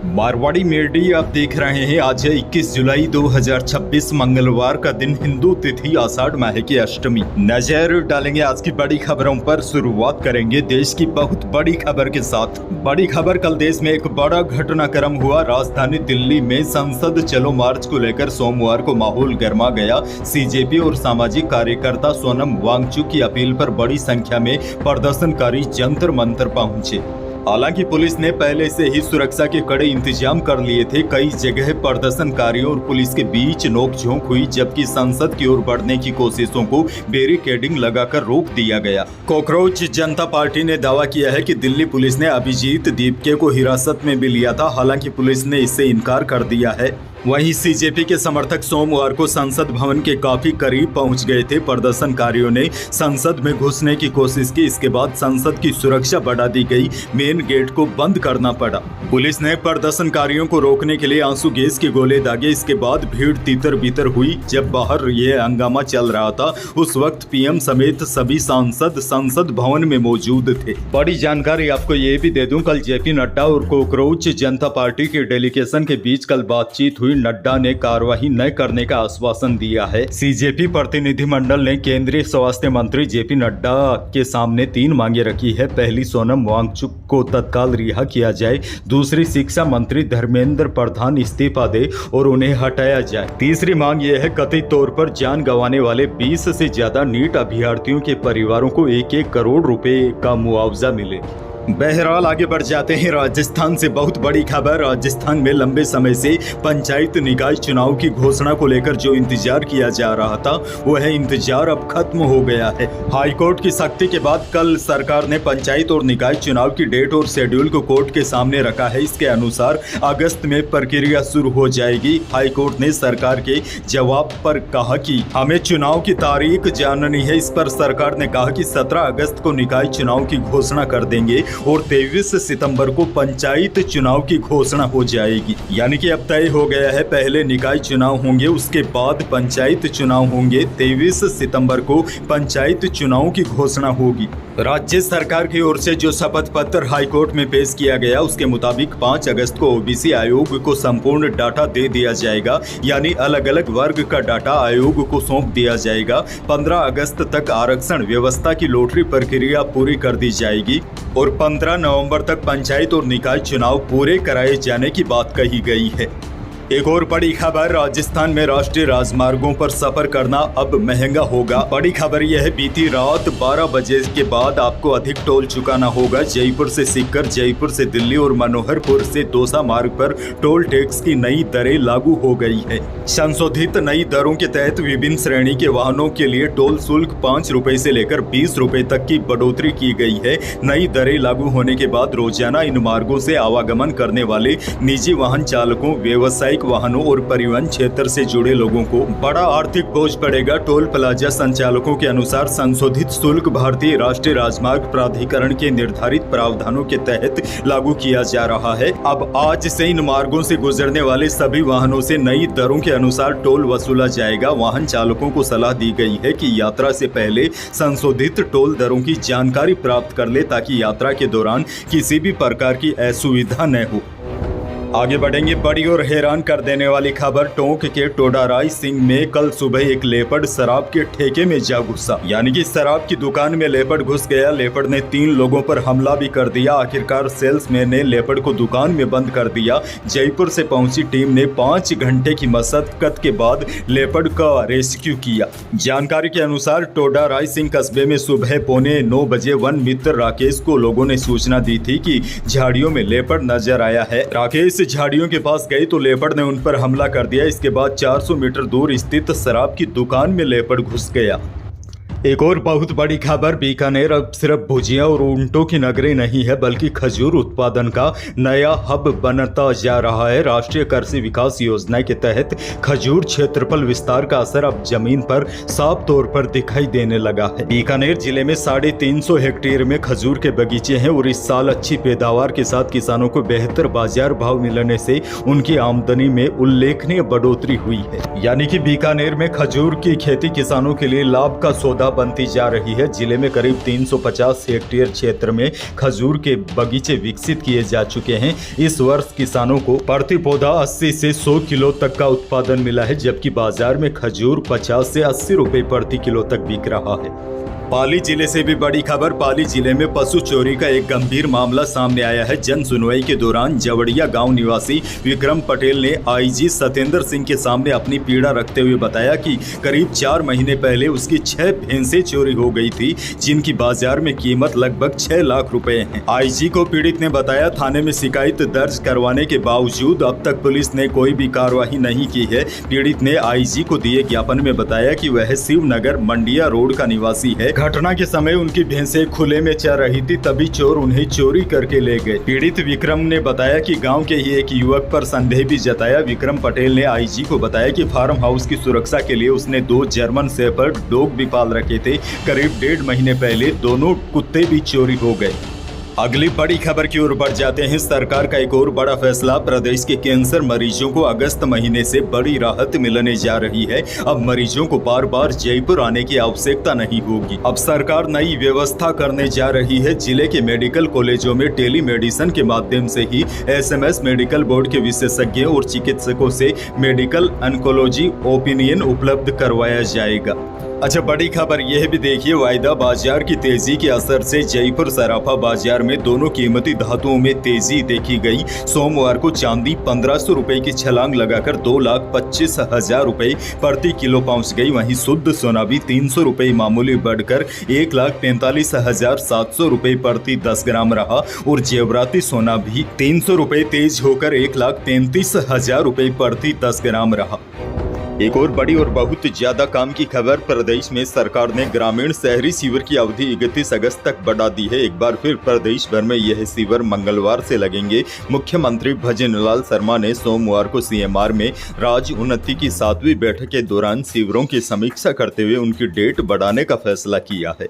Marwari media आप देख रहे हैं। आज है 21 जुलाई 2026 मंगलवार का दिन, हिंदू तिथि आषाढ़ माह की अष्टमी। नजर डालेंगे आज की बड़ी खबरों पर। शुरुआत करेंगे देश की बहुत बड़ी खबर के साथ। बड़ी खबर, कल देश में एक बड़ा घटनाक्रम हुआ। राजधानी दिल्ली में संसद चलो मार्च को लेकर सोमवार को माहौल गर्मा गया। सीजेपी और सामाजिक कार्यकर्ता सोनम वांगचुक की अपील पर बड़ी संख्या में प्रदर्शनकारी जंतर मंतर पहुंचे। हालांकि पुलिस ने पहले से ही सुरक्षा के कड़े इंतजाम कर लिए थे। कई जगह प्रदर्शनकारियों और पुलिस के बीच नोकझोंक हुई, जबकि संसद की ओर बढ़ने की कोशिशों को बैरिकेडिंग लगाकर रोक दिया गया। कॉकरोच जनता पार्टी ने दावा किया है कि दिल्ली पुलिस ने अभिजीत दीपके को हिरासत में भी लिया था। हालांकि पुलिस ने इससे इनकार कर दिया है। वहीं सीजेपी के समर्थक सोमवार को संसद भवन के काफी करीब पहुंच गए थे। प्रदर्शनकारियों ने संसद में घुसने की कोशिश की। इसके बाद संसद की सुरक्षा बढ़ा दी गई। मेन गेट को बंद करना पड़ा। पुलिस ने प्रदर्शनकारियों को रोकने के लिए आंसू गैस के गोले दागे। इसके बाद भीड़ तितर बितर हुई। जब बाहर ये हंगामा चल रहा था, उस वक्त पीएम समेत सभी सांसद संसद भवन में मौजूद थे। बड़ी जानकारी आपको ये भी दे दूं, कल जेपी नड्डा और कॉकरोच जनता पार्टी के डेलीगेशन के बीच कल बातचीत हुई। नड्डा ने कार्रवाई न करने का आश्वासन दिया है। सीजेपी प्रतिनिधिमंडल ने केंद्रीय स्वास्थ्य मंत्री जेपी नड्डा के सामने 3 मांगे रखी है। पहली, सोनम वांगचुक को तत्काल रिहा किया जाए। दूसरी, शिक्षा मंत्री धर्मेंद्र प्रधान इस्तीफा दे और उन्हें हटाया जाए। तीसरी मांग यह है, कथित तौर पर जान गंवाने वाले 20 से ज्यादा नीट अभ्यर्थियों के परिवारों को 1-1 करोड़ रुपए का मुआवजा मिले। बहरहाल आगे बढ़ जाते हैं। राजस्थान से बहुत बड़ी खबर। राजस्थान में लंबे समय से पंचायत निकाय चुनाव की घोषणा को लेकर जो इंतजार किया जा रहा था, वह इंतजार अब खत्म हो गया है। हाईकोर्ट की सख्ती के बाद कल सरकार ने पंचायत और निकाय चुनाव की डेट और शेड्यूल को कोर्ट के सामने रखा है। इसके अनुसार अगस्त में प्रक्रिया शुरू हो जाएगी। हाईकोर्ट ने सरकार के जवाब पर कहा कि हमें चुनाव की तारीख जाननी है। इस पर सरकार ने कहा कि 17 अगस्त को निकाय चुनाव की घोषणा कर देंगे और 23 सितंबर को पंचायत चुनाव की घोषणा हो जाएगी। यानी कि अब तय हो गया है, पहले निकाय चुनाव होंगे, उसके बाद पंचायत चुनाव होंगे। 23 सितंबर को पंचायत चुनाव की घोषणा होगी। राज्य सरकार की ओर से जो शपथ पत्र हाईकोर्ट में पेश किया गया, उसके मुताबिक 5 अगस्त को ओबीसी आयोग को संपूर्ण डाटा दे दिया जाएगा। यानी अलग अलग वर्ग का डाटा आयोग को सौंप दिया जाएगा। 15 अगस्त तक आरक्षण व्यवस्था की लॉटरी प्रक्रिया पूरी कर दी जाएगी और 15 नवंबर तक पंचायत और निकाय चुनाव पूरे कराए जाने की बात कही गई है। एक और बड़ी खबर, राजस्थान में राष्ट्रीय राजमार्गों पर सफर करना अब महंगा होगा। बड़ी खबर यह है, बीती रात 12 बजे के बाद आपको अधिक टोल चुकाना होगा। जयपुर से सीकर, जयपुर से दिल्ली और मनोहरपुर से दौसा मार्ग पर टोल टैक्स की नई दरें लागू हो गई है। संशोधित नई दरों के तहत विभिन्न श्रेणी के वाहनों के लिए टोल शुल्क 5 रुपए से लेकर 20 रुपए तक की बढ़ोतरी की गई है। नई दरें लागू होने के बाद रोजाना इन मार्गों से आवागमन करने वाले निजी वाहन चालकों, व्यवसायिक वाहनों और परिवहन क्षेत्र से जुड़े लोगों को बड़ा आर्थिक बोझ पड़ेगा। टोल प्लाजा संचालकों के अनुसार संशोधित शुल्क भारतीय राष्ट्रीय राजमार्ग प्राधिकरण के निर्धारित प्रावधानों के तहत लागू किया जा रहा है। अब आज से इन मार्गों से गुजरने वाले सभी वाहनों से नई दरों के अनुसार टोल वसूला जाएगा। वाहन चालकों को सलाह दी गई है कि यात्रा से पहले संशोधित टोल दरों की जानकारी प्राप्त कर ले, ताकि यात्रा के दौरान किसी भी प्रकार की असुविधा न हो। आगे बढ़ेंगे। बड़ी और हैरान कर देने वाली खबर, टोंक के टोडा राय सिंह में कल सुबह एक लेपर्ड शराब के ठेके में जा घुसा। यानी कि शराब की दुकान में लेपर्ड घुस गया। लेपर्ड ने 3 लोगों पर हमला भी कर दिया। आखिरकार सेल्समैन ने लेपर्ड को दुकान में बंद कर दिया। जयपुर से पहुंची टीम ने 5 घंटे की मशक्कत के बाद लेपर्ड का रेस्क्यू किया। जानकारी के अनुसार टोडा राय सिंह कस्बे में सुबह 8:45 बजे वन मित्र राकेश को लोगों ने सूचना दी थी कि झाड़ियों में लेपर्ड नजर आया है। राकेश झाड़ियों के पास गए तो लेपर्ड ने उन पर हमला कर दिया। इसके बाद 400 मीटर दूर स्थित शराब की दुकान में लेपर्ड घुस गया। एक और बहुत बड़ी खबर, बीकानेर अब सिर्फ भुजिया और ऊंटों की नगरी नहीं है, बल्कि खजूर उत्पादन का नया हब बनता जा रहा है। राष्ट्रीय कृषि विकास योजना के तहत खजूर क्षेत्रफल विस्तार का असर अब जमीन पर साफ तौर पर दिखाई देने लगा है। बीकानेर जिले में 350 हेक्टेयर में खजूर के बगीचे हैं और इस साल अच्छी पैदावार के साथ किसानों को बेहतर बाजार भाव मिलने से उनकी आमदनी में उल्लेखनीय बढ़ोतरी हुई है। यानी कि बीकानेर में खजूर की खेती किसानों के लिए लाभ का सौदा बनती जा रही है। जिले में करीब 350 हेक्टेयर क्षेत्र में खजूर के बगीचे विकसित किए जा चुके हैं। इस वर्ष किसानों को प्रति पौधा 80 से 100 किलो तक का उत्पादन मिला है, जबकि बाजार में खजूर 50 से 80 रुपए प्रति किलो तक बिक रहा है। पाली जिले से भी बड़ी खबर। पाली जिले में पशु चोरी का एक गंभीर मामला सामने आया है। जन सुनवाई के दौरान जवड़िया गांव निवासी विक्रम पटेल ने आईजी सत्येंद्र सिंह के सामने अपनी पीड़ा रखते हुए बताया कि करीब 4 महीने पहले उसकी 6 भैंसें चोरी हो गई थी, जिनकी बाजार में कीमत लगभग 6 लाख रुपए है। आईजी को पीड़ित ने बताया, थाने में शिकायत दर्ज करवाने के बावजूद अब तक पुलिस ने कोई भी कार्रवाई नहीं की है। पीड़ित ने आईजी को दिए ज्ञापन में बताया कि वह शिवनगर मंडिया रोड का निवासी है। घटना के समय उनकी भैंसें खुले में चर रही थी, तभी चोर उन्हें चोरी करके ले गए। पीड़ित विक्रम ने बताया कि गांव के ही एक युवक पर संदेह भी जताया। विक्रम पटेल ने आईजी को बताया कि फार्म हाउस की सुरक्षा के लिए उसने 2 जर्मन शेफर्ड डॉग भी पाल रखे थे। करीब 1.5 महीने पहले दोनों कुत्ते भी चोरी हो गए। अगली बड़ी खबर की ओर बढ़ जाते हैं। सरकार का एक और बड़ा फैसला। प्रदेश के कैंसर मरीजों को अगस्त महीने से बड़ी राहत मिलने जा रही है। अब मरीजों को बार बार जयपुर आने की आवश्यकता नहीं होगी। अब सरकार नई व्यवस्था करने जा रही है। जिले के मेडिकल कॉलेजों में टेलीमेडिसिन के माध्यम से ही SMS मेडिकल बोर्ड के विशेषज्ञों और चिकित्सकों से मेडिकल ऑन्कोलॉजी ओपिनियन उपलब्ध करवाया जाएगा। अच्छा, बड़ी खबर यह भी देखिए, वायदा बाजार की तेजी के असर से जयपुर सराफा बाजार में दोनों कीमती धातुओं में तेजी देखी गई। सोमवार को चांदी 1500 रुपए की छलांग लगाकर 2,25,000 रुपए प्रति किलो पहुंच गई। वहीं शुद्ध सोना भी 300 रुपए मामूली बढ़कर 1,45,700 रुपए प्रति 10 ग्राम रहा और जेवराती सोना भी 300 रुपए तेज होकर 1,35,000 रुपए प्रति 10 ग्राम रहा। एक और बड़ी और बहुत ज्यादा काम की खबर। प्रदेश में सरकार ने ग्रामीण शहरी सीवर की अवधि 31 अगस्त तक बढ़ा दी है। एक बार फिर प्रदेश भर में यह सीवर मंगलवार से लगेंगे। मुख्यमंत्री भजनलाल शर्मा ने सोमवार को CMR में राज्य उन्नति की 7वीं बैठक के दौरान सीवरों की समीक्षा करते हुए उनकी डेट बढ़ाने का फैसला किया है।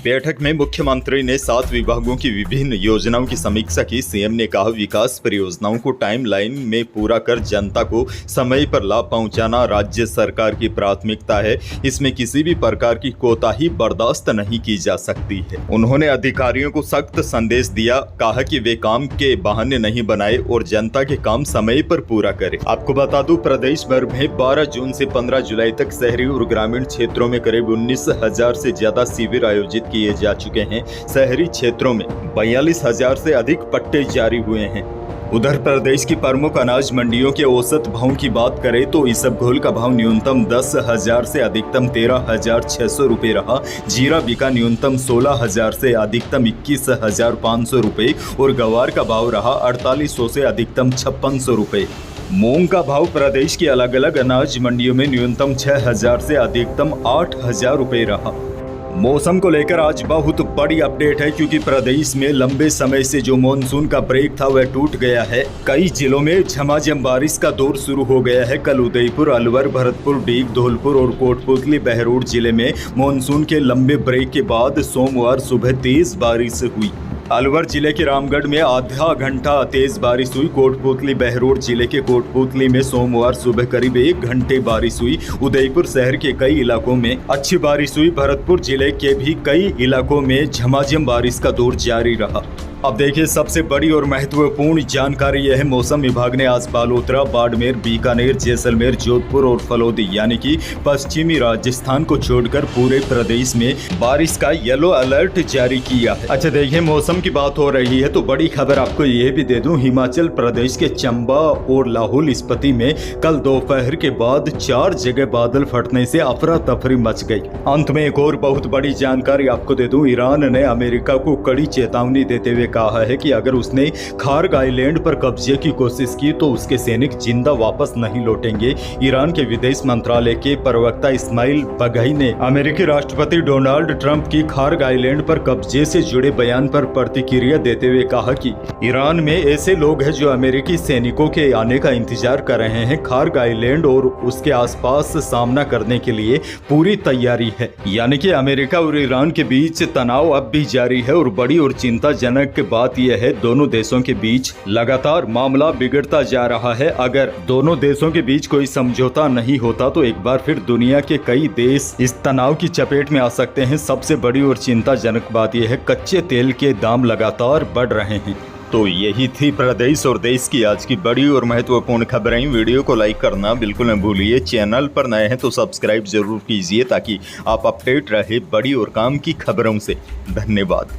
बैठक में मुख्यमंत्री ने 7 विभागों की विभिन्न योजनाओं की समीक्षा की। CM ने कहा, विकास परियोजनाओं को टाइमलाइन में पूरा कर जनता को समय पर लाभ पहुंचाना राज्य सरकार की प्राथमिकता है। इसमें किसी भी प्रकार की कोताही बर्दाश्त नहीं की जा सकती है। उन्होंने अधिकारियों को सख्त संदेश दिया, कहा कि वे काम के बहाने नहीं बनाए और जनता के काम समय पर पूरा करें। आपको बता दूं, प्रदेश भर में 12 जून से 15 जुलाई तक शहरी और ग्रामीण क्षेत्रों में करीब 19,000 से ज्यादा शिविर आयोजित किए जा चुके हैं। शहरी क्षेत्रों में 42,000 से अधिक पट्टे जारी हुए हैं। उधर प्रदेश की प्रमुख अनाज मंडियों के औसत भाव की बात करें तो इसबगोल का भाव न्यूनतम 10,000 से अधिकतम 13,600 रुपए रहा। जीरा बिका न्यूनतम 16,000 से अधिकतम 21,500 रुपए और गवार का भाव रहा 4800 से अधिकतम 5600 रुपए। मूंग का भाव प्रदेश की अलग अलग अनाज मंडियों में न्यूनतम 6,000 से अधिकतम 8,000 रुपए रहा। मौसम को लेकर आज बहुत बड़ी अपडेट है, क्योंकि प्रदेश में लंबे समय से जो मानसून का ब्रेक था वह टूट गया है। कई जिलों में झमाझम बारिश का दौर शुरू हो गया है। कल उदयपुर, अलवर, भरतपुर, डीग, धौलपुर और कोटपुतली, बहरोड जिले में मानसून के लंबे ब्रेक के बाद सोमवार सुबह तेज बारिश हुई। अलवर जिले के रामगढ़ में आधा घंटा तेज बारिश हुई। कोटपुतली, बहरोड जिले के कोटपुतली में सोमवार सुबह करीब 1 घंटे बारिश हुई। उदयपुर शहर के कई इलाकों में अच्छी बारिश हुई। भरतपुर जिले के भी कई इलाकों में झमाझम बारिश का दौर जारी रहा। अब देखिए, सबसे बड़ी और महत्वपूर्ण जानकारी यह है, मौसम विभाग ने आज बालोतरा, बाड़मेर, बीकानेर, जैसलमेर, जोधपुर और फलोदी यानी कि पश्चिमी राजस्थान को छोड़कर पूरे प्रदेश में बारिश का येलो अलर्ट जारी किया है। अच्छा, देखिए, मौसम की बात हो रही है तो बड़ी खबर आपको यह भी दे दूं, हिमाचल प्रदेश के चंबा और लाहौल स्पीति में कल दोपहर के बाद 4 जगह बादल फटने से अफरा तफरी मच गई। अंत में एक और बहुत बड़ी जानकारी आपको दे दूं, ईरान ने अमेरिका को कड़ी चेतावनी देते हुए कहा है कि अगर उसने खार्ग आइलैंड पर कब्जे की कोशिश की तो उसके सैनिक जिंदा वापस नहीं लौटेंगे। ईरान के विदेश मंत्रालय के प्रवक्ता इस्माइल बघई ने अमेरिकी राष्ट्रपति डोनाल्ड ट्रंप की खार्ग आइलैंड पर कब्जे से जुड़े बयान पर प्रतिक्रिया देते हुए कहा कि ईरान में ऐसे लोग हैं जो अमेरिकी सैनिकों के आने का इंतजार कर रहे हैं। खार्ग आइलैंड और उसके आसपास सामना करने के लिए पूरी तैयारी है। यानी कि अमेरिका और ईरान के बीच तनाव अब भी जारी है और बड़ी और चिंताजनक मुख्य बात यह है, दोनों देशों के बीच लगातार मामला बिगड़ता जा रहा है। अगर दोनों देशों के बीच कोई समझौता नहीं होता तो एक बार फिर दुनिया के कई देश इस तनाव की चपेट में आ सकते हैं। सबसे बड़ी और चिंताजनक बात यह है, कच्चे तेल के दाम लगातार बढ़ रहे हैं। तो यही थी प्रदेश और देश की आज की बड़ी और महत्वपूर्ण खबरें। वीडियो को लाइक करना बिल्कुल न भूलिए। चैनल पर नए हैं तो सब्सक्राइब जरूर कीजिए ताकि आप अपडेट रहे बड़ी और काम की खबरों से। धन्यवाद।